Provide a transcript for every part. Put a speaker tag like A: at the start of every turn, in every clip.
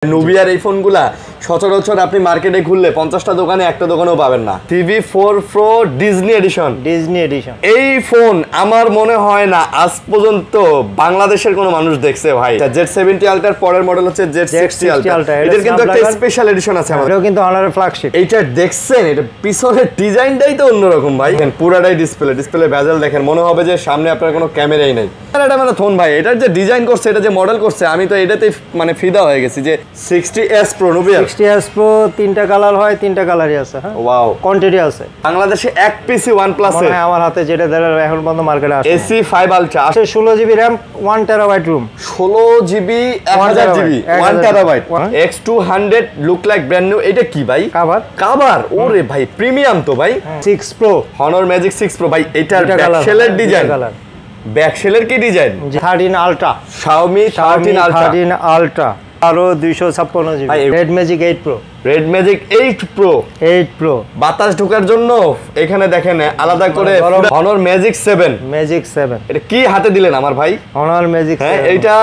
A: নুবিয়ার এই ফোনগুলা সচরাচর আপনি মার্কেটে ঘুরলে 50টা দোকানে একটা দোকানেও পাবেন না। TV4 Pro ডিজনি এডিশন এই ফোন আমার মনে হয় না আজ পর্যন্ত বাংলাদেশের কোনো মানুষ দেখছে ভাই। Z70 আলট্রার পরের মডেল হচ্ছে Z60 আলট্রা, এটার কিন্তু একটা স্পেশাল এডিশন আছে আমাদের,
B: এটাও কিন্তু অনারের ফ্ল্যাগশিপ।
A: এইটা দেখছেন, এটা পিছনের ডিজাইনটাই তো অন্যরকম ভাই। পুরাটাই ডিসপ্লে বেজেল দেখেন, মনে হবে যে সামনে আপনার কোনো ক্যামেরাই নাই। এটা মানে ফোন ভাই, এটার যে ডিজাইন করছে, এটা যে মডেল করছে, আমি তো এটাতেই মানে ফিদা হয়ে গেছি যে 60s Pro নুবিয়ার
B: 60s Pro তিনটা কালার হয়, তিনটা কালারই আছে। হ্যাঁ,
A: ওয়াও,
B: কোয়ান্টিটি আছে।
A: বাংলাদেশে এক পিসি OnePlus এর
B: আমার হাতে যেটা দেখার এখন পর্যন্ত মার্কেটে আছে
A: AC5 আলট্রা
B: আছে, 16GB RAM 1 TB room,
A: 16GB 1000GB 1 TB X200 look like brand new. এটা কি ভাই? কভার ওরে ভাই, প্রিমিয়াম তো ভাই। 6 Pro Honor Magic 6 Pro ভাই, এটার ব্যাকশেলের ডিজাইন, ব্যাকশেলের কি ডিজাইন?
B: 13 আলট্রা,
A: Xiaomi
B: 13 আলট্রা আরো 256GB। Red Magic 8 Pro,
A: Red Magic 8 Pro বাতাস ঢোকার জন্য এখানে দেখেন আলাদা করে Honor Magic 7 এটা কি হাতে দিলেন আমার ভাই?
B: Honor Magic 7
A: এইটা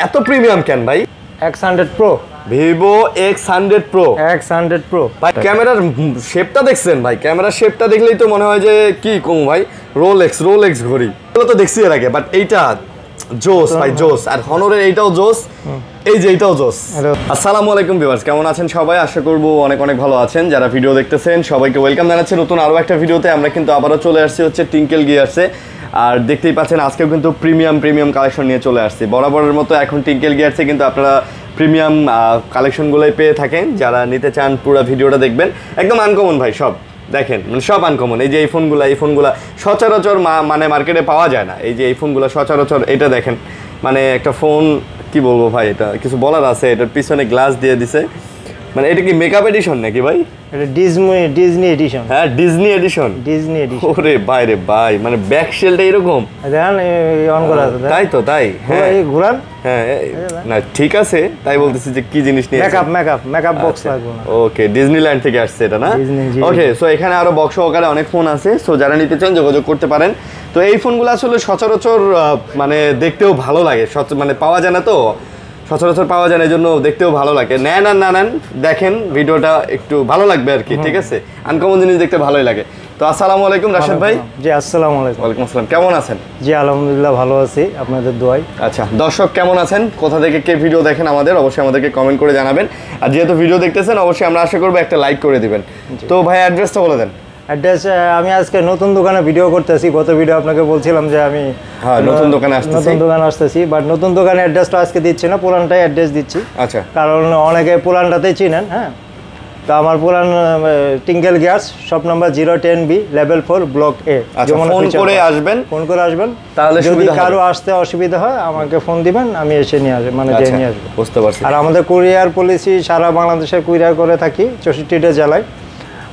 A: এত প্রিমিয়াম কেন ভাই?
B: X100 Pro,
A: Vivo X100 Pro ভাই, ক্যামেরার শেপটা দেখছেন ভাই? ক্যামেরার শেপটা দেখলেই তো মনে হয় যে কি কম ভাই, রোলেক্স ঘড়ি, এগুলো তো দেখছি এর আগে, বাট এইটা জোস ভাই, জোস। আর হনরের এইটাও জোস, এই যে এইটাও জোস। আসসালামু আলাইকুম ভিউয়ার্স, কেমন আছেন সবাই? আশা করব অনেক ভালো আছেন। যারা ভিডিও দেখতেছেন সবাইকে ওয়েলকাম জানাচ্ছি নতুন আরও একটা ভিডিওতে। আমরা কিন্তু আবারও চলে আসছি হচ্ছে টিঙ্কেল গিয়ার্সে, আর দেখতেই পাচ্ছেন আজকেও কিন্তু প্রিমিয়াম কালেকশন নিয়ে চলে আসছি। বরাবরের মতো এখন টিঙ্কেল গিয়ার্সে কিন্তু আপনারা প্রিমিয়াম কালেকশনগুলোই পেয়ে থাকেন। যারা নিতে চান পুরো ভিডিওটা দেখবেন, একদম আনকমন ভাই, সব দেখেন মানে সব আনকমন। এই যে এই ফোনগুলা সচরাচর মানে মার্কেটে পাওয়া যায় না। এই যে এই ফোনগুলো সচরাচর, এটা দেখেন মানে একটা ফোন, কি বলবো ভাই, এটা কিছু বলার আছে। এটার পিছনে গ্লাস দিয়ে দিছে, মানে এটা কি মেকআপ এডিশন নাকি ভাই?
B: এটা ডিজনি এডিশন।
A: হ্যাঁ, ডিজনি এডিশন। ওরে ভাই রে ভাই, মানে ব্যাক শেলটা এরকম
B: দেখেন অন করা আছে,
A: তাই তো? তাই হ্যাঁ,
B: এই ঘোরান।
A: হ্যাঁ না ঠিক আছে, তাই বলতেছি যে কি জিনিস নিয়ে
B: মেকআপ বক্স লাগবে না।
A: ওকে, ডিজনিল্যান্ড থেকে আসছে এটা না? ওকে, সো এখানে আরো বক্স সহকারে অনেক ফোন আছে, সো যারা নিতে চান যোগাযোগ করতে পারেন। তো এই ফোনগুলো আসলে সচরাচর মানে দেখতেও ভালো লাগে, মানে পাওয়া যায় না তো সচরাচর, পাওয়া যায় না, এই জন্য দেখতেও ভালো লাগে। নেন দেখেন ভিডিওটা, একটু ভালো লাগবে আর কি, ঠিক আছে? আনকমন জিনিস দেখতে ভালোই লাগে। তো আসসালামু আলাইকুম রাশেদ ভাই।
B: জি আসসালামু আলাইকুম।
A: ওয়ালাইকুম আসসালাম, কেমন আছেন?
B: জি আলহামদুলিল্লাহ ভালো আছি, আপনাদের দোয়ায়।
A: আচ্ছা, দর্শক কেমন আছেন, কোথা থেকে কে ভিডিও দেখেন আমাদের অবশ্যই আমাদেরকে কমেন্ট করে জানাবেন। আর যেহেতু ভিডিও দেখতেছেন অবশ্যই আমরা আশা করবো একটা লাইক করে দিবেন। তো ভাই অ্যাড্রেসটা বলে দেন।
B: অ্যাড্রেস, আমি আজকে নতুন দোকানে ভিডিও করতেছি। গত ভিডিও আপনাকে বলছিলাম যে আমি
A: নতুন দোকানে
B: আসতেছি, বাট নতুন দোকানে অ্যাড্রেসটা আজকে দিচ্ছি না, পুরানটাই অ্যাড্রেস দিচ্ছি।
A: আচ্ছা,
B: কারণ অনেকে পুরানটাতেই চিনেন। হ্যাঁ, তো আমার পুরান Tinkle Gears, shop number 010B level 4 block A।
A: Phone করে আসবেন, তাহলে
B: যদি কারো আসতে অসুবিধা হয় আমাকে ফোন দিবেন, আমি এসে নিয়ে আসবো, মানে যে নিয়ে আসবো।
A: বুঝতে পারছি।
B: আর আমাদের কুরিয়ার পলিসি সারা বাংলাদেশে কুরিয়ার করে থাকি, 64টা জেলায়।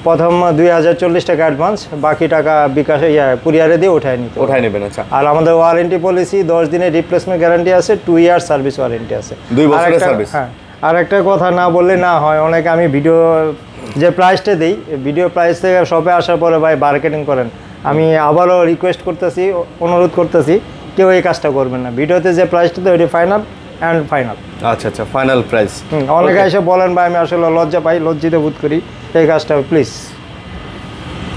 B: প্রথম 2040 টাকা অ্যাডভান্স, বাকি টাকা বিকাশে কুরিয়ারে দিয়ে উঠায় নেবেন। আচ্ছা, আর আমাদের ওয়ারেন্টি পলিসি 10 দিনের রিপ্লেসমেন্ট গ্যারান্টি আছে, 2 ইয়ার সার্ভিস ওয়ারেন্টি আছে,
A: 2 বছরের সার্ভিস।
B: হ্যাঁ, আর একটা কথা না বললে না হয়, অনেকে আমি ভিডিও যে প্রাইসটা দিই, ভিডিও প্রাইস থেকে শপে আসার পরে ভাই মার্কেটিং করেন। আমি আবারও রিকোয়েস্ট করতেছি, অনুরোধ করতেছি, কেউ এই কাজটা করবেন না। ভিডিওতে যে প্রাইসটা দেয় ওইটা ফাইনাল।
A: আচ্ছা, ফাইনাল প্রাইস।
B: অনেকে এসে বলেন ভাই আমি আসলে লজ্জা পাই, লজ্জিত বোধ করি, এই কাজটা প্লিজ।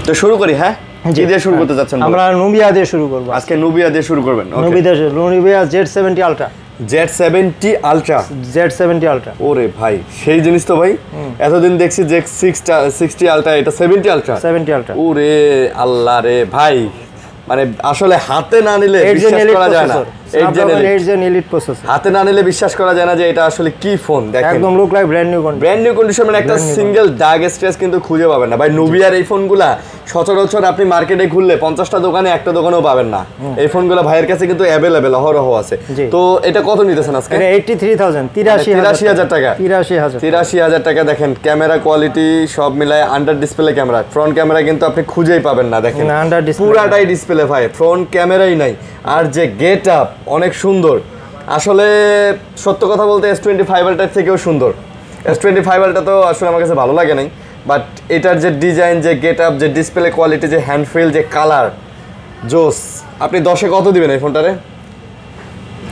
A: তো শুরু করি। হ্যাঁ, কি দিয়ে শুরু করতে যাচ্ছেন?
B: আমরা নুবিয়া দিয়ে শুরু করব
A: আজকে। নুবিয়া দিয়ে শুরু করবেন?
B: Nubia Z70 ultra. Z70 ultra
A: ওরে ভাই, সেই জিনিস তো ভাই। এতদিন দেখছি যে 60 আলট্রা, এটা 70 আলট্রা। ওরে আল্লাহ রে ভাই, মানে আসলে হাতে না নিলে বিশ্বাস করা যায় না। হাতে না নিলে বিশ্বাস করা যায় না যে এটা আসলে কি ফোন। দেখেন
B: একদম look like brand new
A: condition, মানে একটা সিঙ্গেল দাগ স্ক্র্যাচ কিন্তু খুঁজে পাবেন না ভাই। নুবিয়ার এই ফোনগুলা সচরাচর আপনি মার্কেটে ঘুরলে 50টা দোকানে একটা দোকানেও পাবেন না। এই ফোনগুলো ভাইয়ের কাছে কিন্তু অ্যাভেলেবেল, অহরহ আছে। তো এটা কত নিতেছেন আজকে?
B: 83,000
A: টাকা। 83,000 টাকা। দেখেন ক্যামেরা কোয়ালিটি সব মিলায় under display camera, front camera কিন্তু আপনি খুঁজেই পাবেন না। দেখেন পুরাটাই ডিসপ্লে ভাই, ফ্রন্ট ক্যামেরাই নাই। আর যে গেট আপ অনেক সুন্দর, আসলে সত্য কথা বলতে S25 আলট্রার থেকেও সুন্দর। S25 আলট্রা তো আসলে আমার কাছে ভালো লাগে নাই, বাট এটার যে ডিজাইন, যে গেট আপ, যে ডিসপ্লে কোয়ালিটি, যে হ্যান্ডফিল, যে কালার, জোস। আপনি 10-এ কত দিবেন এই ফোনটারে?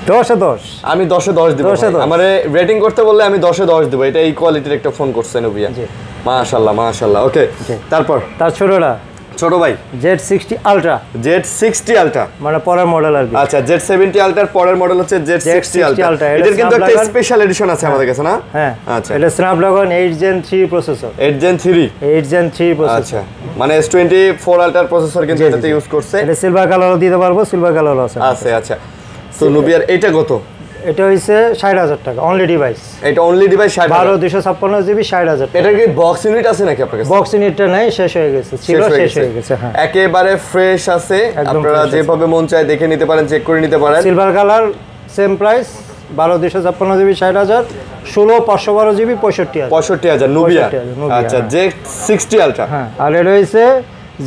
B: 10-এ 10
A: আমি 10-এ 10 দিব। আমারে রেটিং করতে বললে আমি 10-এ 10 দিব। এটা এই কোয়ালিটির একটা ফোন করছে নুবিয়া। মাশাআল্লাহ মাশাআল্লাহ। ওকে, তারপর
B: তার ছোটটা
A: ছোট ভাই
B: Z60 Ultra।
A: Z60 Ultra
B: মানে পরের মডেল আর কি।
A: আচ্ছা, Z70 Ultra এর পরের মডেল হচ্ছে Z60 Ultra। এটার কিন্তু একটা স্পেশাল এডিশন আছে আমাদের কাছে না?
B: হ্যাঁ,
A: আচ্ছা,
B: এটা Snapdragon 8 Gen 3 processor.
A: 8 Gen 3
B: 8 Gen 3 processor.
A: আচ্ছা, মানে S24 Ultra প্রসেসর কিন্তু এটাতে ইউজ করছে।
B: এটা সিলভার কালারও দিতে পারবো, সিলভার কালারও আছে।
A: আচ্ছা। তো নুবিয়ার এটা কত?
B: এটা হইছে 60,000 টাকা অনলি ডিভাইস।
A: এটা অনলি ডিভাইস 60,000।
B: 12 256 জিবি 60,000 টাকা।
A: এটা কি বক্স ইউনিট আছে নাকি আপনার কাছে?
B: বক্স ইউনিটটা নাই, শেষ হয়ে গেছে, ছিল শেষ হয়ে গেছে। হ্যাঁ,
A: একেবারে ফ্রেশ আছে, আপনারা যেভাবে মন চায় দেখে নিতে পারেন, চেক করে নিতে পারেন।
B: Silver colour, same price, 12 256 GB 60,000, 16 512 GB
A: 65,000 Nubia. আচ্ছা, Z60 Ultra।
B: হ্যাঁ, আর এটা হইছে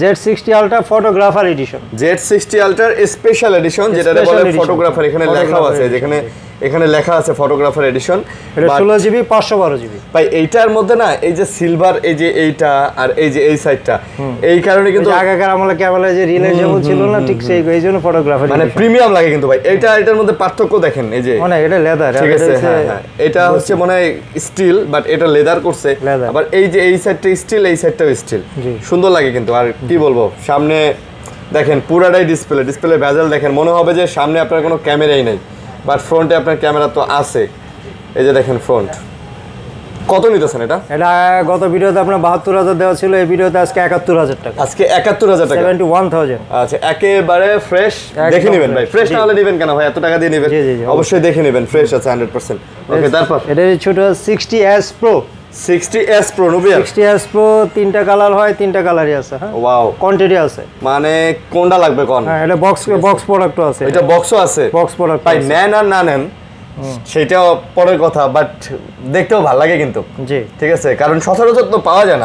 B: Z60 Ultra photographer edition.
A: Z60 Ultra special edition, যেটা বলে ফটোগ্রাফার। এখানে লেখা আছে, এখানে লেখা আছে ফটোগ্রাফার এডিশন।
B: এটা 16 জিবি 512 জিবি।
A: ভাই এইটার মধ্যে না এই যে সিলভার, এই যে এইটা আর এই যে এই সাইডটা, এই কারণে কিন্তু
B: আগেকার আমলে ক্যামেরা যে রিলে যেমন ছিল না, ঠিক সেই এইজন্য ফটোগ্রাফার
A: মানে প্রিমিয়াম লাগে কিন্তু ভাই। এটার মধ্যে পার্থক্য দেখেন, এই যে
B: মানে এটা লেদার,
A: ঠিক আছে। হ্যাঁ, এটা হচ্ছে মানে স্টিল, বাট এটা লেদার করছে। আবার এই যে এই সাইডটা স্টিল, এই সাইডটাও স্টিল, সুন্দর লাগে কিন্তু। আর কি বলবো, সামনে দেখেন পুরাটাই ডিসপ্লে ভেজেল দেখেন, মনে হবে যে সামনে আপনার কোনো ক্যামেরাই নেই, বাট ফ্রন্টে আপনার ক্যামেরা তো আছে। এই যে দেখেন ফ্রন্ট। কত নিতেছেন এটা?
B: এটা গত ভিডিওতে আপনার 72,000 দেওয়া ছিল, এই ভিডিওতে আজকে 71,000 টাকা।
A: আজকে 71,000 টাকা,
B: 71,000।
A: আচ্ছা, একেবারে ফ্রেশ। দেখে নেবেন ভাই, ফ্রেশ না হলে নেবেন কেন ভাই? এত টাকা দিয়ে নেবেন, অবশ্যই দেখে নেবেন, ফ্রেশ আছে 100%। ওকে, তারপর
B: এটা ছোট 60s Pro।
A: 60s Pro Nubia.
B: 60s Pro তিনটা কালার হয়, তিনটা কালারই আছে। হ্যাঁ,
A: ওয়াও,
B: কোয়ান্টিটি আছে।
A: মানে কোনটা লাগবে কোন?
B: হ্যাঁ, এটা বক্স প্রোডাক্টও আছে।
A: এটা বক্সও আছে,
B: বক্স প্রোডাক্ট।
A: ভাই নেন আর না নেন সেটাও পরের কথা, বাট দেখতেও ভালো লাগে কিন্তু।
B: জি,
A: ঠিক আছে, কারণ সচরাচর তো পাওয়া যায়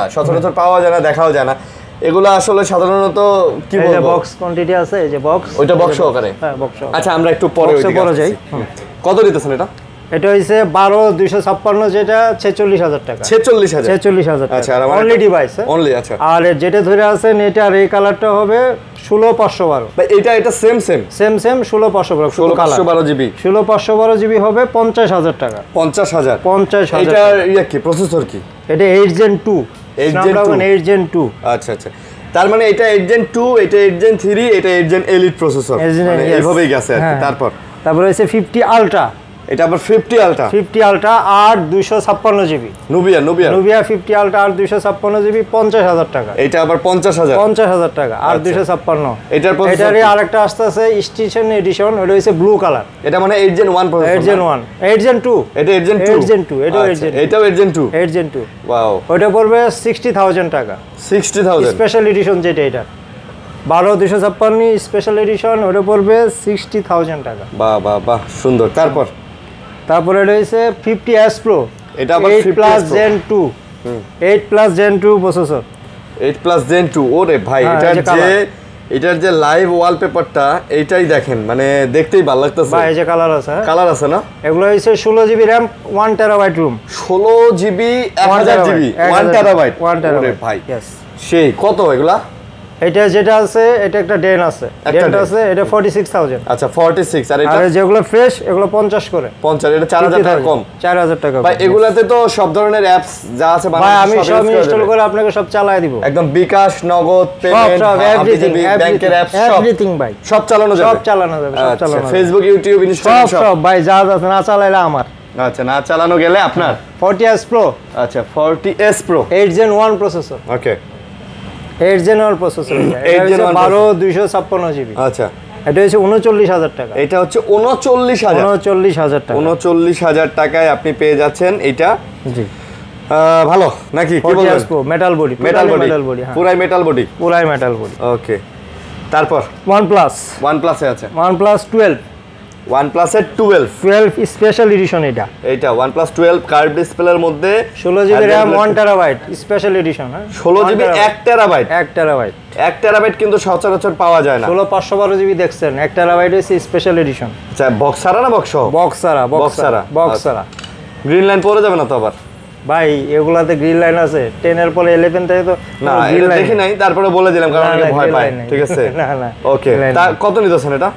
A: না, দেখাও যায় না। এগুলো আসলে সাধারণত কি বলবো,
B: বক্স কোয়ান্টিটি আছে, এই যে বক্স,
A: ওইটা বক্স সহকারে।
B: হ্ঁ, বক্স।
A: আচ্ছা, আমরা একটু পরে
B: যাই।
A: কত দিতেছেন এটা?
B: এটা হইছে 12 256, যেটা 46,000 টাকা।
A: 46,000।
B: আচ্ছা, আর অনলি ডিভাইস
A: অনলি। আচ্ছা,
B: আর যেটা ধরে আছেন এটা, আর এই কালারটা হবে 16 512।
A: ভাই এটা সেম
B: 16 512
A: জিবি।
B: 16 512 জিবি হবে 50,000 টাকা।
A: 50,000। এটার কি প্রসেসর কি?
B: এটা 8 Gen 2, Snapdragon 8 Gen 2।
A: আচ্ছা, তার মানে এটা 8 Gen 2, এটা 8 Gen 3, এটা 8 Gen Elite প্রসেসর, মানে এইভাবেই গেছে আর কি।
B: তারপর হইছে 50 Ultra।
A: এটা আবার 50 Ultra
B: আর 256 জিবি।
A: নুবিয়া
B: 50 Ultra আর 256 জিবি 50,000 টাকা।
A: এটা আবার
B: 50,000 টাকা আর 256। এটারই আরেকটা আসছে স্টেশন এডিশন, ওটা হইছে ব্লু কালার।
A: এটা মানে 8 Gen 1 প্রসেসর।
B: 8 Gen 2।
A: এটা 8 Gen 2।
B: এটাও
A: 8 Gen 2।
B: 8 Gen 2।
A: ওয়াও,
B: ওটা পড়বে 60,000 টাকা।
A: 60,000
B: স্পেশাল এডিশন, যেটা এটা 12 256 স্পেশাল এডিশন, ওটা পড়বে 60,000 টাকা।
A: বাহ, সুন্দর। তারপর
B: এটা হইছে 50s Pro।
A: এটা আবার
B: 8 Gen 2। 8 Gen 2 processor.
A: 8 Gen 2। ওরে ভাই, এটার যে লাইভ ওয়ালপেপারটা, এইটাই দেখেন, মানে দেখতেই ভালো লাগতেছে
B: ভাই। এই যে কালার আছে না? এগুলো হইছে 16 GB RAM 1 TB room.
A: 16 GB 1000 GB 1 TB। ওরে ভাই, সেই কত এগুলা?
B: এটা যেটা আছে, এটা একটা ডেন আছে, এটা 46,000।
A: আচ্ছা, 46। আর এটা
B: যেগুলো ফ্রেশ, এগুলো 50 করে।
A: 50, এটা 4,000 টাকা কম।
B: 4,000 টাকা
A: ভাই। এগুলাতে তো সব ধরনের অ্যাপস যা আছে
B: ভাই, আমি সব ইনস্টল করে আপনাকে সব চালায় দিব,
A: একদম বিকাশ, নগদ পেমেন্ট,
B: এভরিথিং,
A: ব্যাংকের অ্যাপস,
B: এভরিথিং ভাই,
A: সব চালানো যাবে।
B: আচ্ছা,
A: ফেসবুক, ইউটিউব, ইনস্টাগ্রাম
B: সব ভাই, যা না চালাইলে আমার।
A: আচ্ছা, না চালানো গেলে আপনার।
B: 40s Pro।
A: আচ্ছা, 40s Pro
B: 8 Gen 1 processor.
A: Okay,
B: 8 Gen 1 processor.
A: 8 Gen 1
B: 12 256 GB.
A: আচ্ছা,
B: এটা হচ্ছে 39,000 টাকা।
A: এটা হচ্ছে 39,000
B: টাকা।
A: 39,000 টাকায় আপনি পেয়ে যাচ্ছেন এটা।
B: জি,
A: ভালো নাকি? কি বলবেন?
B: মেটাল বডি,
A: পুরাই মেটাল বডি। ওকে, তারপর OnePlus এ আছে
B: OnePlus 12।
A: OnePlus এর 12
B: স্পেশাল এডিশন। এটা
A: OnePlus 12 কার্ভ ডিসপ্লের মধ্যে
B: 16 GB RAM 1 TB special edition.
A: 16 GB 1 TB।
B: 1
A: TB কিন্তু সচরাচর পাওয়া যায় না।
B: 16 512 জিবি দেখছেন, 1 TB হচ্ছে স্পেশাল এডিশন।
A: আচ্ছা, বক্স ছাড়া না বক্স সহ?
B: বক্স ছাড়া।
A: গ্রিন লাইন পড়ে যাবে না তো আবার?
B: ভাই, এগুলাতে গ্রিন লাইন আছে, 10 এর পরে 11 থেকে তো
A: না, এটা দেখি নাই, তারপরে বলে দিলাম কারণ অনেকে ভয় পায়। ঠিক আছে,
B: না।
A: ওকে, তা কত নিতেছেন এটা?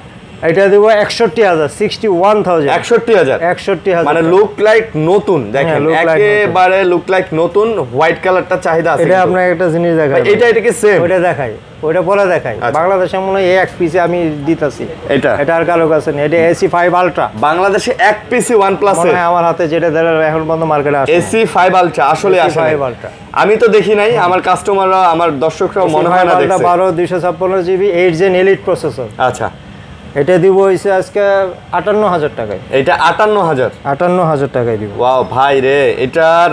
B: এটা দিব 61000, 61000,
A: 61000,
B: 61000
A: মানে লুক লাইক নতুন। দেখেন একেবারে লুক লাইক নতুন, হোয়াইট কালারটা চাহিদা আছে।
B: এটা আপনাকে একটা জিনিস দেখাই,
A: এটা কি সেম?
B: ওটা দেখাই, ওটা পরে দেখাই। বাংলাদেশে মনে হয় এক পিসে আমি দিতাছি এটা আর কারো কাছে নেই। এটা AC5 আলট্রা, বাংলাদেশে
A: এক পিসি OnePlus এর
B: আমার হাতে যেটা এখন পর্যন্ত মার্কেটে আছে।
A: AC5 আলট্রা আসলে আসে নাই, আমি তো দেখি নাই, আমার কাস্টমাররা আমার দর্শকরাও মনে হয় না দেখছে।
B: 12 256GB 8 Gen এলিট প্রসেসর।
A: আচ্ছা,
B: এটা দিব হইছে আজকে 58000 টাকায়।
A: এটা
B: 58000 টাকায় দিব।
A: ওয়াও ভাই রে, এটার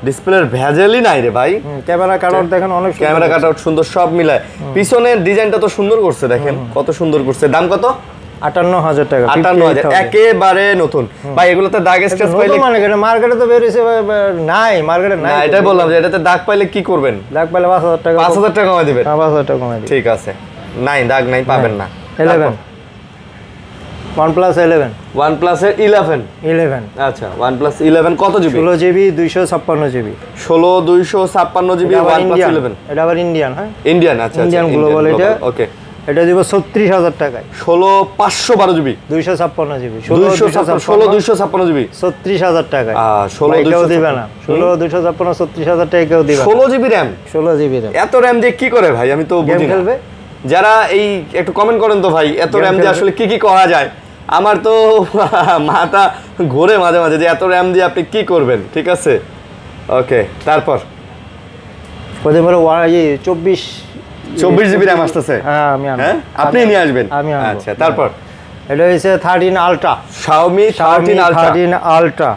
A: ডিসপ্লের ভেজেলই নাই রে ভাই।
B: ক্যামেরা কাটআউট দেখেন, অনেক সুন্দর,
A: ক্যামেরা কাটআউট সুন্দর, সব মিলায়। পিছনের ডিজাইনটা তো সুন্দর করছে, দেখেন কত সুন্দর করছে। দাম কত?
B: 58000 টাকা।
A: 58000, একেবারে নতুন ভাই। এগুলোতে দাগ স্ক্র্যাচ পাইলে
B: মানে মার্কেটে তো বের হইছে নাই, মার্কেটে নাই।
A: না, এটাই বললাম যে এটাতে দাগ পাইলে কি করবেন?
B: দাগ পাইলে 5000 টাকা,
A: 5000 টাকা কমাই দিবেন।
B: 5000 টাকা কমাই দিবেন।
A: ঠিক আছে, নাই দাগ নাই, পাবেন না।
B: 11 OnePlus 11,
A: OnePlus এর 11। আচ্ছা, OnePlus 11 কত GB?
B: 16GB 256GB।
A: 16 256GB OnePlus 11।
B: এটা আবার ইন্ডিয়ান, হ্যাঁ
A: ইন্ডিয়ান। আচ্ছা,
B: ইন্ডিয়ান গ্লোবাল। এটা
A: ওকে,
B: এটা দিব 36000 টাকায়।
A: 16 512GB
B: 256GB
A: 16 256GB
B: 36000 টাকায়।
A: 16
B: কেউ দিবে না। 16 256 36000 টাকা কেউ দিবে না।
A: 16GB RAM,
B: 16GB RAM
A: এত RAM দিয়ে কি করে ভাই? আমি তো বুঝি না। যারা এই একটু কমেন্ট করেন তো ভাই, এত RAM দিয়ে আসলে কি কি করা যায়? আমার তো মাথা ঘুরে মাঝে মাঝে যে এত RAM দিয়ে আপনি কি করবেন। ঠিক আছে, ওকে। তারপর
B: ওদের পরে 24GB
A: RAM আসতেছে।
B: হ্যাঁ, আমি আনবো।
A: হ্যাঁ, আপনি নিয়ে আসবেন।
B: আমি আনবো।
A: আচ্ছা, তারপর
B: এটা হইছে 13 ultra,
A: Xiaomi 13
B: ultra.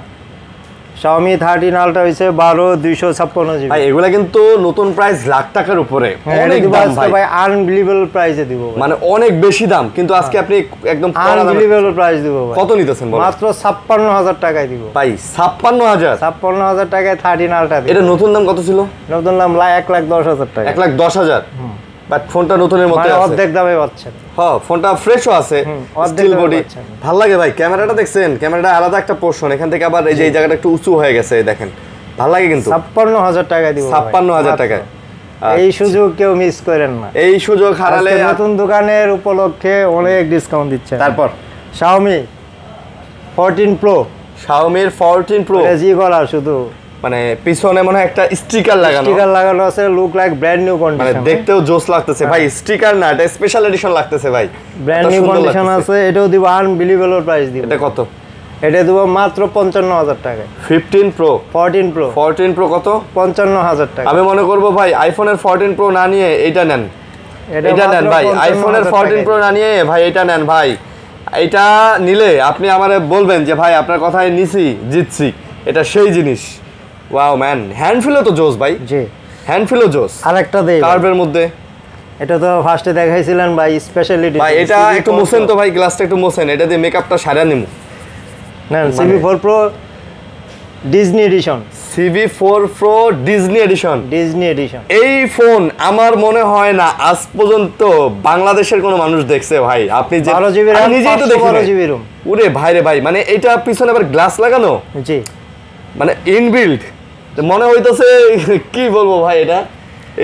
B: Xiaomi 13 ultra হইছে 12 256GB।
A: ভাই এগুলা কিন্তু নতুন প্রাইস লাখ টাকার উপরে, অনেক দাম ভাই,
B: আনবিলিভেবল প্রাইসে দিব ভাই।
A: মানে অনেক বেশি দাম, কিন্তু আজকে আপনি একদম
B: আনবিলিভেবল প্রাইস দিব ভাই।
A: কত নিতেছেন বলেন?
B: মাত্র 56000 টাকায় দিব
A: ভাই। 56000,
B: 56000 টাকায় 13 আলট্রা দিব।
A: এটা নতুন দাম কত ছিল?
B: নতুন দাম 1,10,000 টাকা।
A: 1,10,000, বাট ফোনটা নতুনের মধ্যে আছে,
B: অর্ধেক দামে পাচ্ছেন।
A: হ্যাঁ, ফোনটা ফ্রেশও আছে, স্টিল বডি, ভালো লাগে ভাই। ক্যামেরাটা দেখছেন? ক্যামেরাটা আলাদা একটা পোরশন, এখান থেকে আবার এই যে এই জায়গাটা একটু উঁচু হয়ে গেছে, দেখেন ভালো লাগে কিন্তু।
B: 56000 টাকা দিব।
A: 56000 টাকায়
B: এই সুযোগ কেউ মিস করেন না।
A: এই সুযোগ হারালে।
B: নতুন দোকানের উপলক্ষে অনেক ডিসকাউন্ট দিচ্ছে।
A: তারপর
B: Xiaomi 14 Pro,
A: Xiaomi 14 Pro
B: জি কলার, শুধু
A: মানে পিছনে মনে হয় একটা স্টিকার লাগানো
B: আছে, look like brand new condition,
A: মানে দেখতেও জোস লাগতেছে ভাই। স্টিকার না, এটা স্পেশাল এডিশন লাগতেছে ভাই,
B: ব্র্যান্ড নিউ কন্ডিশন আছে। এটাও দিব আনবিলিভেবল প্রাইস দিব।
A: এটা কত?
B: এটা দিব মাত্র 55000 টাকায়।
A: 14 Pro কত?
B: 55000 টাকা।
A: আমি মনে করব ভাই আইফোনের 14 Pro না নিয়ে এটা নেন, এটা নেন ভাই। আইফোনের 14 Pro না নিয়ে ভাই এটা নেন ভাই। এটা নিলে আপনি আমারে বলবেন যে ভাই আপনার কথায় নিছি, জিতছি। এটা সেই জিনিস। ওয়াও ম্যান, হ্যান্ড ফিলও তো জোস ভাই।
B: জি,
A: হ্যান্ড ফিলও জোস।
B: আরেকটা দেই
A: কার্ভের মধ্যে।
B: এটা তো ফার্স্টে দেখাইছিলেন ভাই, স্পেশালিটি
A: ভাই। এটা একটু মোছেন তো ভাই, গ্লাসটা একটু মোছেন, এটা দিয়ে মেকআপটা সারা নিমু।
B: না, CV4 Pro Disney edition.
A: CV4 Pro Disney edition. এই ফোন আমার মনে হয় না আজ পর্যন্ত বাংলাদেশের কোনো মানুষ দেখছে ভাই। আপনি যে
B: 12GB RAM,
A: নিজেই তো দেখেন।
B: 12GB RAM।
A: ওরে ভাই রে ভাই, মানে এটা পিছনে আবার গ্লাস লাগানো,
B: জি,
A: মানে ইনবিল্ট মনে হইতাছে। কি বলবো ভাই,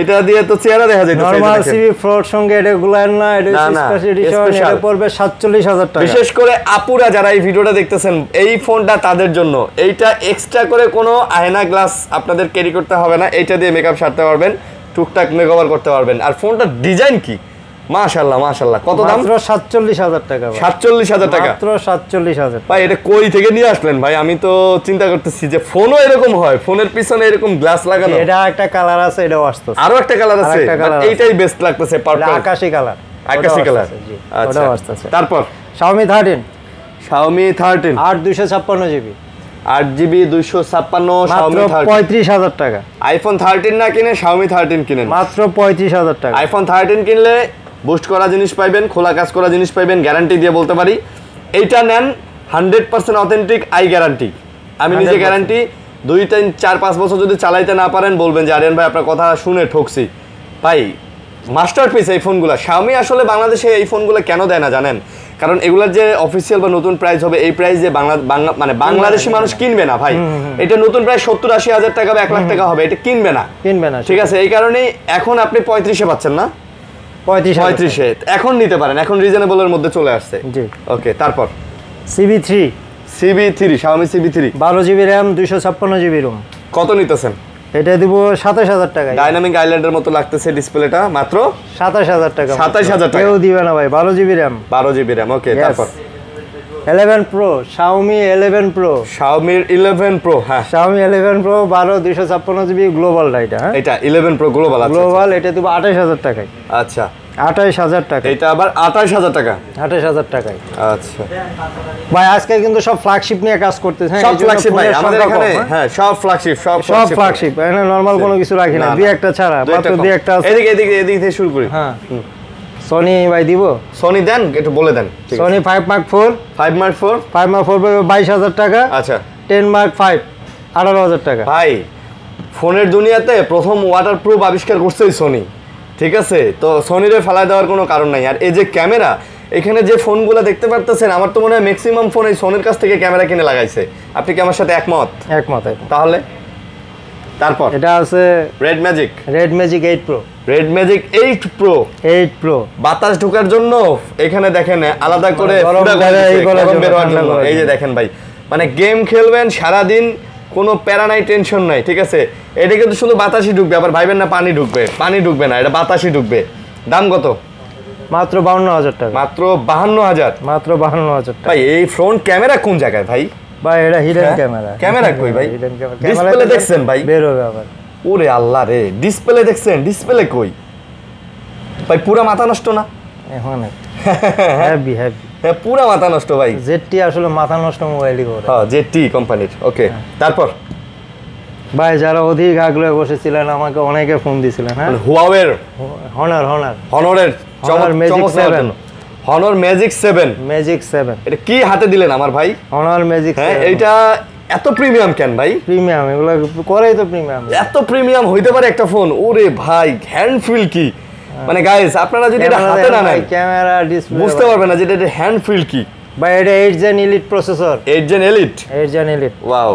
A: এটা দিয়ে তো চেহারা দেখা যায়।
B: নরমাল CV4 সঙ্গে এটা গুলান না, এটা স্পেশাল এডিশন। এটা পড়বে 47000 টাকা।
A: বিশেষ করে আপুরা যারা এই ভিডিওটা দেখতেছেন, এই ফোনটা তাদের জন্য। এইটা এক্সট্রা করে কোনো আয়না গ্লাস আপনাদের ক্যারি করতে হবে না, এইটা দিয়ে মেকআপ সারতে পারবেন, টুকটাক মেকওভার করতে পারবেন। আর ফোনটার ডিজাইন কি মাশাআল্লাহ মাশাআল্লাহ। কত দাম?
B: মাত্র 47000 টাকা।
A: 47000 টাকা,
B: মাত্র 47000
A: ভাই। এটা কই থেকে নিয়ে আসলেন ভাই? আমি তো চিন্তা করতেছি যে ফোনও এরকম হয়, ফোনের পিছনে এরকম গ্লাস লাগানো।
B: এটা একটা কালার আছে, এটাও আসছে।
A: আরো একটা কালার আছে, এইটাই বেস্ট লাগতেছে, পারফেক্ট
B: আকাশী কালার।
A: আকাশী কালার।
B: জি,
A: আচ্ছা,
B: ওটাও আসছে।
A: তারপর
B: Xiaomi 13
A: 8
B: 256GB
A: 8GB 256
B: মাত্র 35000 টাকা।
A: আইফোন 13 না কিনে Xiaomi 13 কিনেন,
B: মাত্র 35000 টাকা।
A: আইফোন 13 কিনলে বুস্ট করা জিনিস পাইবেন, খোলা কাজ করা জিনিস পাইবেন, গ্যারান্টি দিয়ে বলতে পারি। এইটা নেন 100% অথেন্টিক, আই গ্যারান্টি। আমি নিজে গ্যারান্টি। 2 3 4 5 বছর যদি চালাইতে না পারেন বলবেন যে আরিয়ান ভাই আপনার কথা শুনে ঠকছি। ভাই মাস্টারপিস এই ফোনগুলো। Xiaomi আসলে বাংলাদেশে এই ফোনগুলো কেন দেয় না জানেন? কারণ এগুলার যে অফিসিয়াল বা নতুন প্রাইস হবে, এই প্রাইস যে মানে বাংলাদেশি মানুষ কিনবে না ভাই। এটা নতুন প্রাইস 70-80 হাজার টাকা বা 1 লাখ টাকা হবে, এটা কিনবে না। ঠিক আছে, এই কারণেই এখন আপনি 35-এ পাচ্ছেন না। 35,000 এখন নিতে পারেন, এখন রিজনেবলের মধ্যে চলে আসছে।
B: জি
A: ওকে, তারপর
B: CB3
A: Xiaomi CB3
B: 12GB RAM 256GB ROM।
A: কত নিতেছেন?
B: এটা দিব 27000 টাকায়।
A: ডাইনামিক আইল্যান্ডের মতো লাগতেছে ডিসপ্লেটা, মাত্র
B: 27000 টাকা।
A: 27000 টাকা।
B: কেউ দিবে না ভাই, 12GB RAM।
A: 12GB RAM। ওকে, তারপর
B: 11 Pro Xiaomi 11 Pro
A: Xiaomi 11 Pro। হ্যাঁ,
B: Xiaomi 11 Pro 12 256GB গ্লোবাল এটা। হ্যাঁ,
A: এটা 11 Pro গ্লোবাল। আচ্ছা,
B: গ্লোবাল এটা দিব 28000 টাকায়।
A: আচ্ছা
B: 28000 টাকা।
A: এটা আবার 28000 টাকা।
B: 28000 টাকায়।
A: আচ্ছা
B: ভাই আজকে কিন্তু সব ফ্ল্যাগশিপ নিয়ে কাজ করতেছে।
A: সব ফ্ল্যাগশিপ ভাই আমাদের এখানে। হ্যাঁ, সব ফ্ল্যাগশিপ, সব
B: ফ্ল্যাগশিপ। এখানে নরমাল কোনো কিছু রাখি না, দুই একটা ছাড়া, মাত্র দুই একটা আছে।
A: এদিকে থেকে শুরু করি।
B: হ্যাঁ, সনি ভাই দিব।
A: সনি দেন, একটু বলে দেন।
B: সনি 5 Mark 4
A: 5 Mark 4
B: 22,000 টাকা।
A: আচ্ছা
B: 10 Mark 5 18,000 টাকা।
A: ভাই ফোনের দুনিয়াতে প্রথম ওয়াটারপ্রুফ আবিষ্কার করছে সনি, ঠিক আছে? তো সনিরে ফেলা দেওয়ার কোনো কারণ নাই। আর এই যে ক্যামেরা, এখানে যে ফোনগুলো দেখতে পারতেছেন, আমার তো মনে হয় ম্যাক্সিমাম ফোন এই সনির কাছ থেকে ক্যামেরা কিনে লাগাইছে। আপনি কি আমার সাথে একমত?
B: একমত।
A: তাহলে তারপর
B: এটা আছে
A: red magic
B: 8 Pro।
A: Red magic 8 Pro।
B: 8 Pro
A: বাতাস ঢোকার জন্য এখানে দেখেন আলাদা করে
B: গরম
A: বের হওয়ার জন্য। এই যে দেখেন ভাই, মানে গেম খেলবেন সারাদিন, কোনো প্যারা নাই, টেনশন নাই, ঠিক আছে? এটা কিন্তু শুধু বাতাসই ঢুকবে, আবার ভাইবেন না পানি ঢুকবে, পানি ঢুকবে না, এটা বাতাসই ঢুকবে। দাম কত?
B: মাত্র 52,000 টাকা।
A: মাত্র 52,000।
B: মাত্র 52,000 টাকা।
A: ভাই এই ফ্রন্ট ক্যামেরা কোন জায়গায় ভাই?
B: ভাই এটা হিডেন ক্যামেরা।
A: ক্যামেরা কই ভাই? ডিসপ্লে দেখছেন ভাই?
B: বের হবে আবার।
A: ওরে আল্লাহ রে, ডিসপ্লে দেখছেন? ডিসপ্লে কই ভাই? পুরা মাথা নষ্ট না?
B: এখন হেভি হেভি।
A: হ্যাঁ, পুরা মাথা নষ্ট ভাই।
B: ZT আসলে মাথা নষ্ট মোবাইলই করে।
A: হ্যাঁ, ZT কোম্পানির। ওকে, তারপর
B: ভাই যারা অধিক আগ্রহে বসেছিলেন, আমাকে অনেকে ফোন দিয়েছিলেন। হ্যাঁ,
A: হুয়াওয়ের
B: হনারের
A: ম্যাজিক 7। Honor magic 7। এটা কি হাতে দিলেন আমার ভাই?
B: Honor magic 7।
A: হ্যাঁ, এটা এত প্রিমিয়াম কেন ভাই?
B: প্রিমিয়াম এগুলো করেই তো প্রিমিয়াম।
A: এত প্রিমিয়াম হইতে পারে একটা ফোন? ওরে ভাই, হ্যান্ড ফিল কি! মানে গাইস, আপনারা যদি এটা হাতে না নেন,
B: ক্যামেরা ডিসপ্লে
A: বুঝতে পারবেন না যে এটা হ্যান্ড ফিল কি।
B: ভাই এটা 8 Gen Elite processor.
A: 8 Gen Elite।
B: Wow.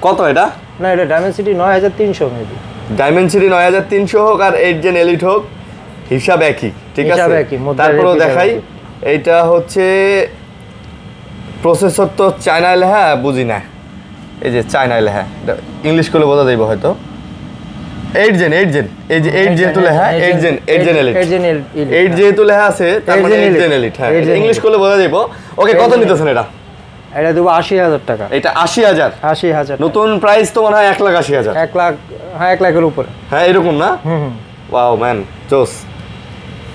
A: কত এটা?
B: না, এটা Dimensity 9300 মেবি।
A: Dimensity 9300 হোক আর 8 Gen Elite হোক, হিসাব একই, ঠিক আছে? তারপরেও দেখাই, এইটা হচ্ছে প্রসেসর তো চায়না লেখা, বুঝি না। এই যে চায়না লেখা, ইংলিশ করলে বোঝা যাইব হয়তো। 8 Gen এই যে 8 যেহেতু লেখা, 8 Gen Elite 8 যেহেতু লেখা আছে, তার মানে 8 Gen Elite। হ্যাঁ, ইংলিশ করলে বোঝা যাইব। ওকে, কত নিতেছেন এটা?
B: এটা দেব 80,000 টাকা।
A: এটা 80,000।
B: 80,000
A: নতুন প্রাইস তো মনে হয় 1,80,000।
B: 1 লাখ। হ্যাঁ, 1 লাখের উপরে।
A: হ্যাঁ, এরকম না? ওয়াও ম্যান, জোস।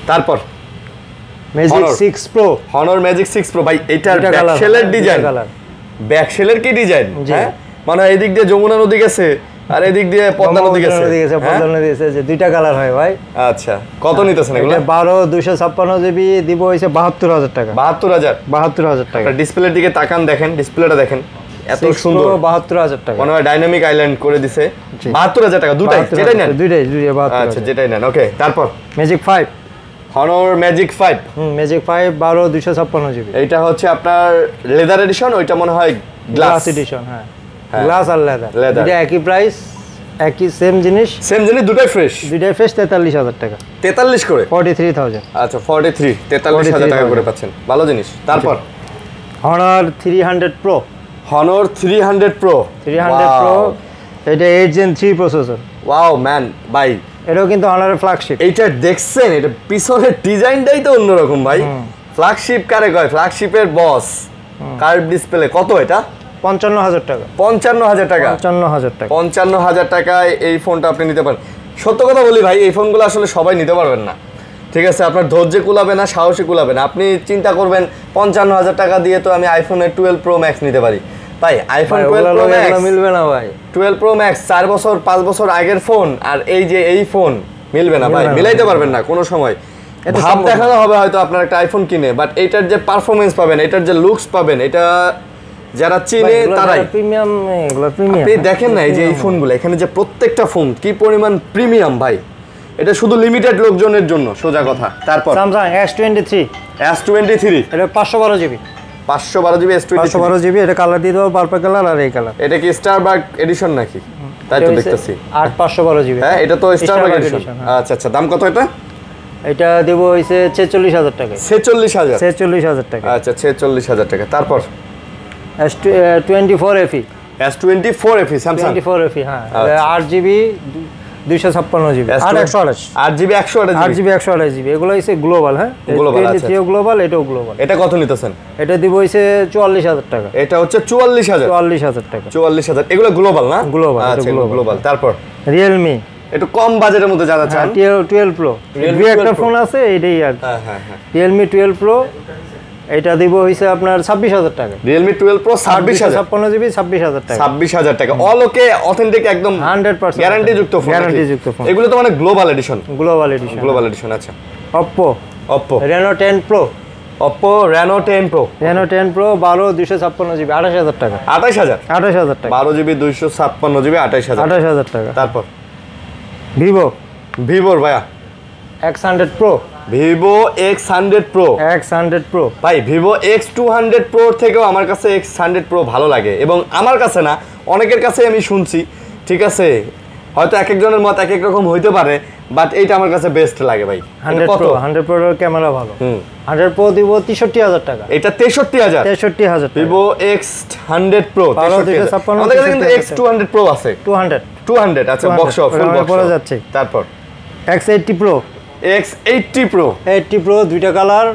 A: তারপর
B: magic 6 Pro।
A: Honor magic 6 Pro। ভাই এটার ব্যাকশেলের ডিজাইন, ব্যাকশেলের কি ডিজাইন! হ্যাঁ, মানে এদিক দিয়ে যমুনা নদী গেছে আর এদিক দিয়ে পদ্মা নদী গেছে।
B: পদ্মা নদী গেছে, যে দুইটা কালার হয় ভাই।
A: আচ্ছা, কত নিতেছেন এগুলো?
B: 12 256GB দিব হইছে 72,000 টাকা।
A: 72,000
B: টাকা।
A: ডিসপ্লের দিকে তাকান, দেখেন ডিসপ্লেটা দেখেন, এত সুন্দর।
B: 72,000 টাকা।
A: মনে হয় ডাইনামিক আইল্যান্ড করে দিছে। 72,000 টাকা দুটাই? যেটাই নেন?
B: দুইটাই 72,000।
A: আচ্ছা, যেটাই নেন। ওকে, তারপর
B: magic 5।
A: Honor magic 5।
B: Magic 5 12 256GB।
A: এইটা হচ্ছে আপনার লেদার এডিশন, ওইটা মনে হয় গ্লাস
B: এডিশন। হ্যাঁ, গ্লাস আর লেদার দুটো একই প্রাইস, একই সেম জিনিস,
A: দুটাই ফ্রেশ।
B: 43,000 টাকা।
A: 43 করে?
B: 43,000।
A: আচ্ছা, 43,000 টাকা করে পাচ্ছেন, ভালো জিনিস। তারপর
B: হনর 300 Pro।
A: Honor 300 Pro।
B: এটা 8 Gen 3 প্রসেসর।
A: ওয়াও ম্যান ভাই,
B: এটাও কিন্তু হনরের ফ্ল্যাগশিপ।
A: এইটা দেখছেন, এটা পিছনের ডিজাইনটাই তো অন্যরকম ভাই। ফ্ল্যাগশিপ কারে কয়? ফ্ল্যাগশিপের বস। Curve display. কত এটা?
B: 55,000 টাকা।
A: 55,000 টাকা।
B: 55,000 টাকা।
A: 55,000 টাকায় এই ফোনটা আপনি নিতে পারেন। সত্য কথা বলি ভাই, এই ফোনগুলো আসলে সবাই নিতে পারবেন না, ঠিক আছে? আপনার ধৈর্য কুলাবে না, সাহসী কুলাবে না। আপনি চিন্তা করবেন 55,000 টাকা দিয়ে তো আমি আইফোনের 12 Pro Max নিতে পারি। ভাই আইফোন 12 Pro Max
B: মিলবে না ভাই।
A: 12 Pro Max 4 বছর 5 বছর আগের ফোন, আর এই যে এই ফোন মিলবে না ভাই, মিলাইতে পারবেন না কোনো সময়। ভাব দেখানো হবে হয়তো আপনার একটা আইফোন কিনে, বাট এটার যে পারফরমেন্স পাবেন, এটার যে লুকস পাবেন, এটা যারা চিনে তারাই।
B: প্রিমিয়াম, এগুলো প্রিমিয়াম।
A: আপনি দেখেন না এই যে এই ফোনগুলো, এখানে যে প্রত্যেকটা ফোন কি পরিমাণ প্রিমিয়াম ভাই, এটা শুধু লিমিটেড লোকজনের জন্য, সোজা কথা। তারপর
B: Samsung S23। এটা 512GB।
A: 512GB S23।
B: 512GB। এটা কালার দিয়ে দেবো, পার্পল কালার আর এই কালার।
A: এটা কি স্টারবাক এডিশন নাকি? তাই তো দেখতেছি।
B: 512GB।
A: হ্যাঁ, এটা তো স্টারবাক এডিশন। আচ্ছা আচ্ছা, দাম কত এটা?
B: এটা দেব হইছে 46000 টাকা।
A: 46000
B: 46000 টাকা।
A: আচ্ছা 46000 টাকা। তারপর
B: S24 FE।
A: S24 FE Samsung
B: 24 FE হ্যাঁ 8GB 256GB
A: 8GB
B: 128GB এগুলো হইছে গ্লোবাল হ্যাঁ।
A: গ্লোবাল আছে।
B: গ্লোবাল এটাও গ্লোবাল।
A: এটা কত নিতেছেন?
B: এটা দিব হইছে 44000 টাকা।
A: এটা হচ্ছে 44000
B: টাকা।
A: 44000 এগুলো গ্লোবাল না?
B: গ্লোবাল।
A: আচ্ছা গ্লোবাল। তারপর
B: Realme
A: একটু কম বাজেটের মধ্যে যারা চান
B: 12 Pro দুই একটা ফোন আছে এইটাই আর।
A: হ্যাঁ
B: Realme 12 Pro এটা দিব হইছে আপনার 26000 টাকা।
A: Realme 12 Pro 26000
B: 56GB 26000 টাকা।
A: 26000 টাকা অল ওকে অথেন্টিক একদম
B: 100%
A: গ্যারান্টি যুক্ত ফোন।
B: গ্যারান্টি যুক্ত ফোন।
A: এগুলো তো মানে গ্লোবাল এডিশন।
B: গ্লোবাল এডিশন
A: আচ্ছা।
B: Oppo Reno 10 Pro
A: Reno 10 Pro
B: 12 256GB 28000 টাকা।
A: 28000
B: টাকা
A: 12GB 256GB 28000
B: টাকা।
A: তারপর
B: Vivo
A: ভাইয়া
B: X100 Pro
A: X100 Pro ভাই Vivo X200 Pro থেকেও আমার কাছে X100 Pro ভালো লাগে এবং আমার কাছে না অনেকের কাছে আমি শুনছি, ঠিক আছে, হয়তো এক একজনের মত এক এক রকম হইতে পারে, বাট এইটা আমার কাছে বেস্ট লাগে ভাই।
B: 100 Pro এর ক্যামেরা ভালো। 100 Pro দিব 63000 টাকা।
A: এটা 63000 Vivo X100 Pro 63000 আমাদের কাছে কিন্তু X200 Pro আছে 200 আচ্ছা বক্স ফুল বক্স
B: পড়ে যাচ্ছে। তারপর X80 Pro
A: 80
B: Pro দুইটা কালার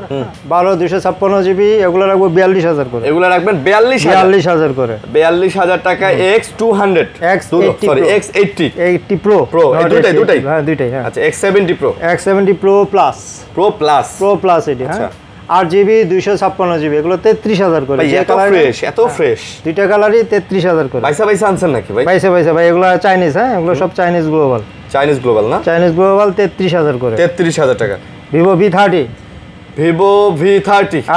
B: 12 256GB এগুলো রাখবো 42000 করে।
A: এগুলো রাখবেন
B: 42000 করে।
A: 42000 টাকা X200 সরি X80 Pro দুটাই
B: হ্যাঁ দুটাই হ্যাঁ।
A: আচ্ছা X70
B: Pro Plus এটা হ্যাঁ 8GB 256GB এগুলো 33000 করে।
A: এত ফ্রেশ
B: দুইটা কালারই 33000 করে।
A: পয়সা আনছেন নাকি ভাই?
B: পয়সা ভাই এগুলো চাইনিজ হ্যাঁ এগুলো সব চাইনিজ গ্লোবাল
A: না?
B: চাইনিজ গ্লোবাল 33000 করে।
A: 33000 টাকা।
B: Vivo V30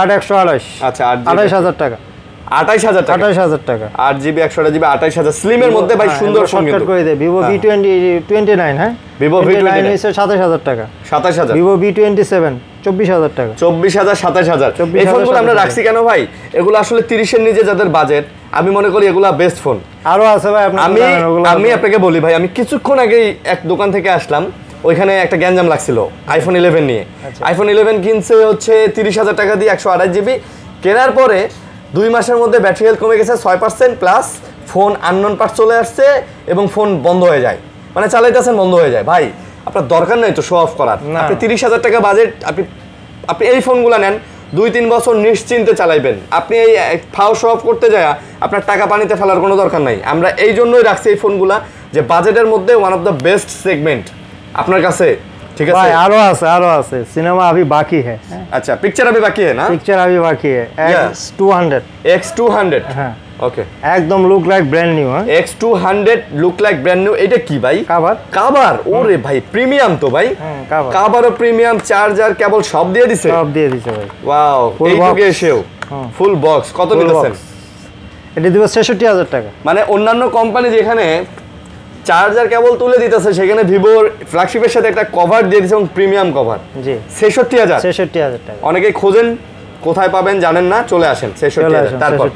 A: 8128 আচ্ছা
B: 28000 টাকা।
A: 28000 টাকা 8GB 128GB 28000 স্লিমের মধ্যে ভাই সুন্দর ফোন কিন্তু
B: করে দেয়। Vivo V29 হ্যাঁ Vivo V29 হইছে 27000 টাকা।
A: 27000
B: Vivo V27 24000 টাকা।
A: 24000 27000 এই ফোনগুলো আমরা রাখছি কেন ভাই? এগুলো আসলে 30 এর নিচে যাদের বাজেট আমি মনে করি এগুলা বেস্ট ফোন।
B: আরো আছে ভাই
A: আমি আপনাকে বলি ভাই, আমি কিছুক্ষণ আগেই এক দোকান থেকে আসলাম, ওইখানে একটা গ্যাঞ্জাম লাগছিল iPhone 11 নিয়ে। iPhone 11 কিনছে হচ্ছে 30000 টাকা দিয়ে 128GB, কেনার পরে 2 মাসের মধ্যে ব্যাটারি হেলথ কমে গেছে 6% প্লাস ফোন আননোন পার্ট চলে আসছে এবং ফোন বন্ধ হয়ে যায়, মানে চালাইতেছেন বন্ধ হয়ে যায়। ভাই আপনার দরকার নাই তো শো অফ করার, আপনি 30000 টাকা বাজেট আপনি এই ফোনগুলো নেন 2-3 বছর নিশ্চিন্তে চালাইবেন। আপনি এই ফাও শো অফ করতে যায় আপনার টাকা পানিতে ফেলার কোনো দরকার নাই। আমরা এই জন্যই রাখছি এই ফোনগুলা যে বাজেটের মধ্যে one of the best segment আপনার কাছে, ঠিক আছে
B: ভাই? আরো আছে সিনেমা अभी बाकी है।
A: अच्छा पिक्चर अभी बाकी है ना?
B: पिक्चर अभी बाकी है।
A: X200
B: হ্যাঁ
A: ওকে
B: একদম লুক লাইক ব্র্যান্ড নিউ। হ্যাঁ
A: X200 look like brand new. এটা কি ভাই? কভার ওরে ভাই প্রিমিয়াম তো ভাই। কভারও প্রিমিয়াম, চার্জার কেবল সব দিয়ে দিছে
B: ভাই।
A: ওয়াও এই যুগে এসেও ফুল বক্স। কত নিতেছেন?
B: এটা দিব 66000 টাকা।
A: মানে অন্যান্য কোম্পানি যেখানে চার্জার কেবল তুলে দিতেছে সেখানে ভিভোর ফ্ল্যাগশিপের সাথে একটা কভার দিয়ে দিয়েছে এবং প্রিমিয়াম কভার।
B: জি
A: 66000 টাকা। অনেকেই খোঁজেন কোথায় পাবেন জানেন না, চলে আসেন 66000। তারপর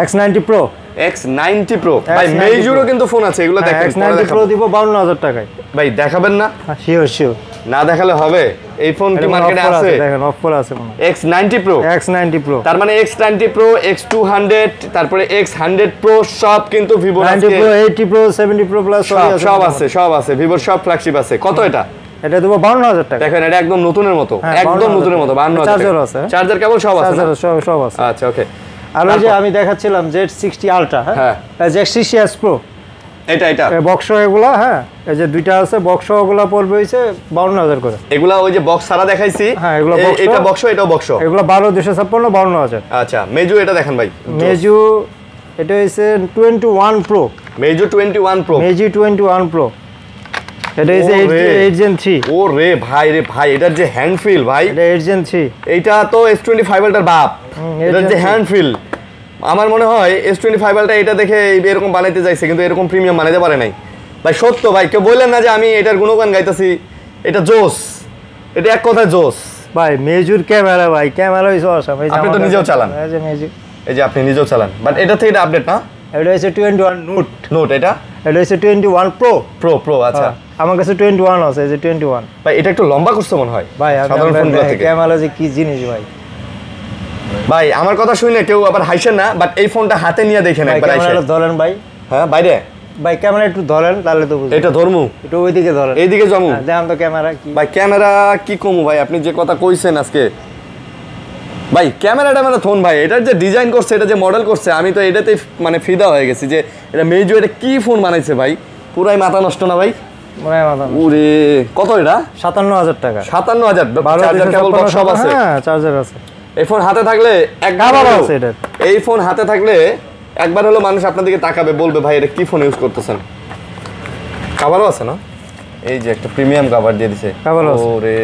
B: X90 Pro
A: ভাই মেজুরও কিন্তু ফোন আছে, এগুলো দেখেন।
B: X90 Pro দিব 52000 টাকায়।
A: ভাই দেখাবেন না?
B: শিওর
A: না দেখালে হবে? এই ফোন কি মার্কেটে আছে?
B: দেখেন অফার আছে মনে।
A: X90 Pro তার মানে X90 Pro X200 তারপরে X100 Pro সব কিন্তু Vivo
B: 90 Pro 80 Pro 70 Pro Plus
A: সব আছে ভিভোর সব ফ্ল্যাগশিপ আছে। কত এটা?
B: এটা দেব 52000 টাকা।
A: দেখেন এটা একদম নতুনের মতো, একদম নতুনের মতো 52000
B: চার্জার আছে,
A: চার্জার কেবল সব আছে,
B: সব আছে।
A: আচ্ছা ওকে।
B: আর ওই যে আমি দেখাচ্ছিলাম Z60 Ultra হ্যাঁ Z60s Pro
A: এটা
B: বক্স এগুলা হ্যাঁ এই যে দুইটা আছে বক্স ওগুলা পড়বে হইছে 52000 করে।
A: এগুলা ওই যে বক্স সারা দেখাইছি
B: হ্যাঁ এগুলা বক্স,
A: এটা বক্স এটাও বক্স,
B: এগুলা 12 256 52000।
A: আচ্ছা মেজু এটা দেখেন ভাই,
B: মেজু এটা হইছে 21 Pro
A: মেজু 21 Pro
B: এটা হইছে 8 Gen 3।
A: ও রে ভাই এটার যে হ্যান্ড ফিল ভাই,
B: এটা 8 Gen 3।
A: এইটা তো S25 এর বাপ, এটার যে হ্যান্ড ফিল আমার মনে হয় S25 আলটা এটা দেখে এরকম বানাইতে যাইছে কিন্তু এরকম প্রিমিয়াম বানাইতে পারে নাই ভাই। সত্য ভাই, কেউ বললেন না যে আমি এটার গুণগান গাইতেছি। এটা জোস, এটা এক কথায় জোস
B: ভাই। মেজুর ক্যামেরা ভাই, ক্যামেরা হইছে অসাম।
A: আপনি তো নিজেও চালান,
B: এই যে মেজু,
A: এই যে আপনি নিজেও চালান, বাট এটা থেকে এটা আপডেট না?
B: এটা হচ্ছে 21 নোট।
A: নোট এটা
B: হচ্ছে 21 প্রো।
A: প্রো আচ্ছা।
B: আমার কাছে 21 আছে, এই যে 21।
A: ভাই এটা একটু লম্বা করছে মনে হয়
B: ভাই
A: সাধারণ ফোনগুলো থেকে।
B: ক্যামেরা যে কি জিনিস ভাই।
A: ভাই আমার কথা শুনে কেউ আবার হাসেন না, বাট এই ফোনটা হাতে নিয়ে দেখেন একবার।
B: ক্যামেরাটা ধরেন ভাই।
A: হ্যাঁ বাইরে
B: ভাই ক্যামেরা একটু ধরেন তাহলে তো বুঝবেন।
A: এটা ধরমু
B: একটু ওইদিকে ধরেন,
A: এইদিকে জমু।
B: দেখেন তো ক্যামেরা কি।
A: ভাই ক্যামেরা কি কমু ভাই, আপনি যে কথা কইছেন আজকে ভাই ক্যামেরাটা মানে থোন ভাই, এটার যে ডিজাইন করছে, এটা যে মডেল করছে, আমি তো এটাতেই মানে ফিদা হয়ে গেছি যে এটা মেজো, এটা কি ফোন বানাইছে ভাই, পুরাই মাথা নষ্ট না ভাই? ওরে কত এটা?
B: 57,000 টাকা।
A: 57,000 চার্জার কেবল বক্স সব আছে?
B: হ্যাঁ চার্জার আছে।
A: এই ফোন হাতে থাকলে
B: একবার আছে এটা।
A: এই ফোন হাতে থাকলে একবার হলো মানুষ আপনার দিকে তাকাবে, বলবে ভাই এটা কি ফোন ইউজ করতেছেন। কভারও আছে না? এই যে একটা প্রিমিয়াম কভার দিয়ে দিছে। ওরে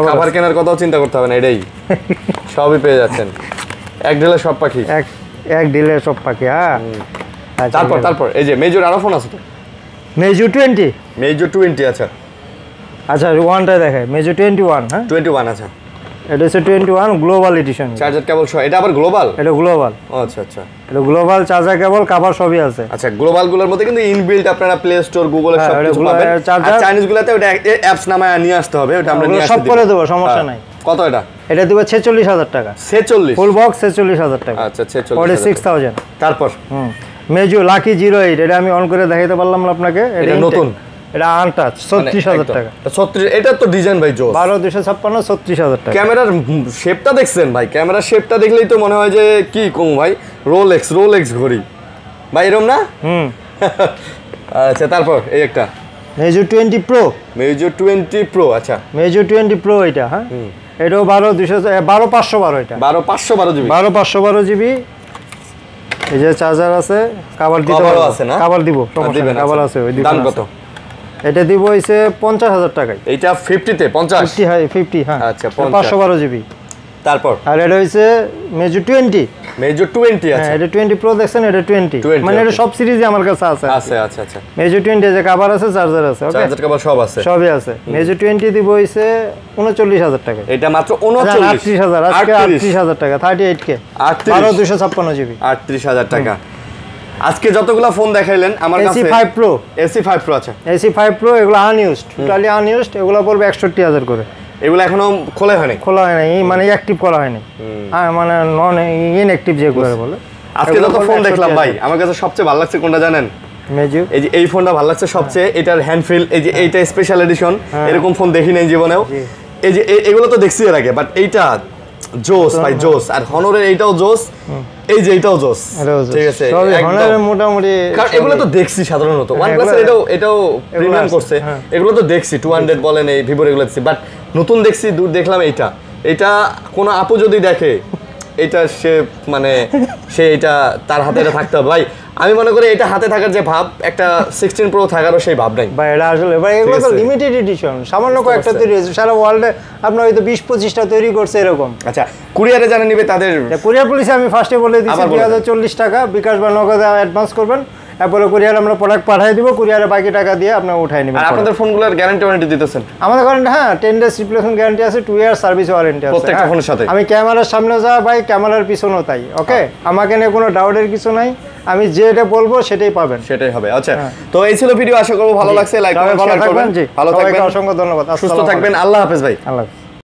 A: কভার কেনার কথাও চিন্তা করতে হবে না, এটাই সবই পেয়ে যাচ্ছেন। এক ঢিলে সব পাখি।
B: এক ঢিলে সব পাখি। হ্যাঁ
A: তারপর এই যে মেজর আরো ফোন আছে তো,
B: মেজো 20।
A: মেজর 20 আচ্ছা।
B: আচ্ছা ওয়ানটা দেখায়, মেজো 21। হ্যাঁ
A: 21 আচ্ছা।
B: এটা হচ্ছে 21 গ্লোবাল এডিশন।
A: চার্জার কেবল সহ, এটা আবার গ্লোবাল?
B: এটা গ্লোবাল।
A: আচ্ছা আচ্ছা,
B: এটা গ্লোবাল চার্জার কেবল কভার সবই আছে।
A: আচ্ছা গ্লোবাল গুলোর মধ্যে কিন্তু ইনবিল্ট আপনারা প্লে স্টোর গুগলে সব কিছু পাবেন। আর চাইনিজ গুলোতে ওটা অ্যাপস নামায় নিয়ে আসতে হবে, ওটা আমরা নিয়ে আসতে
B: সব করে দেব, সমস্যা নাই।
A: কত এটা?
B: এটা দেব 46,000 টাকা।
A: 46
B: ফুল বক্স 46,000 টাকা।
A: আচ্ছা
B: 46,000।
A: তারপর
B: মেজো লাকি 08, এটা আমি অন করে দেখাইতে পারলাম না আপনাকে।
A: এটা নতুন,
B: এটা আনটাচ 36,000 টাকা।
A: 36 এটা তো ডিজাইন ভাই জোস।
B: 12,256 36,000 টাকা।
A: ক্যামেরার শেপটা দেখছেন ভাই? ক্যামেরার শেপটা দেখলেই তো মনে হয় যে কি কম ভাই, রোলেক্স ঘড়ি ভাই, এরকম না? আচ্ছা তারপর এই একটা
B: মেজো 20 প্রো।
A: মেজো 20 প্রো আচ্ছা।
B: মেজো 20 প্রো এটা। হ্যাঁ এটাও 12,512 এটা
A: 12,512 জিবি।
B: 12,512 জিবি। এই যে চার্জার আছে, কভার দিতে
A: কভারও আছে না?
B: কভার দিব, সমস্যা নেই, কভার আছে। ওই
A: দাম কত?
B: এটা দিব হইছে 50,000 টাকায়।
A: এইটা 50 তে 50?
B: 50 হ্যাঁ
A: আচ্ছা
B: 512 জিবি।
A: তারপর
B: আর এটা হইছে মেজো 20।
A: মেজো 20 আছে।
B: হ্যাঁ এটা 20 প্রো দেখছেন, এটা 20 মানে এটা সব সিরিজে আমার কাছে আছে।
A: আচ্ছা আচ্ছা।
B: মেজো 20 যে কভার আছে, চার্জার আছে, ওকে
A: চার্জার কভার সব আছে,
B: সবই আছে। মেজো 20 দিব হইছে 39,000 টাকা।
A: এটা মাত্র 39,000
B: আজকে 38,000 টাকা 38K 12,256 জিবি
A: 38,000 টাকা। আজকে যতগুলা ফোন দেখাইলেন আমার কাছে
B: AC5 Pro।
A: AC5 Pro আছে।
B: AC5 Pro এগুলো আনইউজড, টোটালি আনইউজড। এগুলো পড়বে 61,000 করে।
A: এগুলো এখনো খোলা হয়নি?
B: খোলা হয় নাই, মানে অ্যাক্টিভ করা হয়নি। হ্যাঁ মানে নন ইনঅ্যাক্টিভ যেগুলো বলে।
A: আজকে যত ফোন দেখলাম ভাই, আমার কাছে সবচেয়ে ভালো লাগছে কোনটা জানেন?
B: মেজো।
A: এই যে এই ফোনটা ভালো লাগছে সবচেয়ে, এটার হ্যান্ডফিল, এই যে এইটা স্পেশাল এডিশন, এরকম ফোন দেখি নাই জীবনেও। এই যে এগুলো তো দেখছি এর আগে, বাট এইটা জোস ভাই জোস। আর হনরের এইটাও জোস, এই যে এইটাও জোস। ঠিক আছে
B: হনরের মোটামুটি
A: কারণ এগুলো তো দেখছি সাধারণত। OnePlus এর এটাও প্রিমিয়াম করছে, এগুলো তো দেখছি 200 বলেন, এই ভিভোর এগুলো দেখছি, বাট নতুন দেখছি দেখলাম এটা কোনো আপু যদি দেখে এটা সে মানে সে এটা তার হাতে এটা থাকতে হবে ভাই। আমি মনে করি এটা হাতে থাকার যে ভাব, একটা 16 প্রো থাকারও সেই ভাব নাই
B: ভাই। এটা আসলে ভাই এগুলো তো লিমিটেড এডিশন, সামান্য কয়েকটা তৈরি হয়েছে। সারা ওয়ার্ল্ডে আপনার হয়তো 20-25টা তৈরি করছে এরকম।
A: আচ্ছা কুরিয়ারে যারা নিবে তাদের
B: কুরিয়ার পলিসি আমি ফার্স্টে বলে দিচ্ছি 2040 টাকা বিকাশ বা নগদে অ্যাডভান্স করবেন, তারপরে কুরিয়ার আমরা প্রোডাক্ট পাঠিয়ে দিব, কুরিয়ারে বাকি টাকা দিয়ে আপনি উঠাই নেবেন।
A: আর আপনাদের ফোনগুলোর গ্যারান্টি দিতেছেন?
B: আমাদের গ্যারান্টি হ্যাঁ 10 ডেজ রিপ্লেসমেন্ট গ্যারান্টি আছে, 2 ইয়ার সার্ভিস ওয়ারেন্টি আছে
A: প্রত্যেকটা ফোনের সাথে।
B: আমি ক্যামেরার সামনে যা ভাই, ক্যামেরার পিছনেও তাই, ওকে? আমাকে নিয়ে কোনো ডাউটের কিছু নাই, আমি যেটা বলবো সেটাই পাবেন,
A: সেটাই হবে। আচ্ছা তো এই ছিল ভিডিও, আশা করব ভালো লাগছে। লাইক কমেন্ট শেয়ার করবেন। ভালো থাকবেন,
B: অসংখ্য ধন্যবাদ,
A: সুস্থ থাকবেন। আল্লাহ হাফেজ ভাই।
B: আল্লাহ।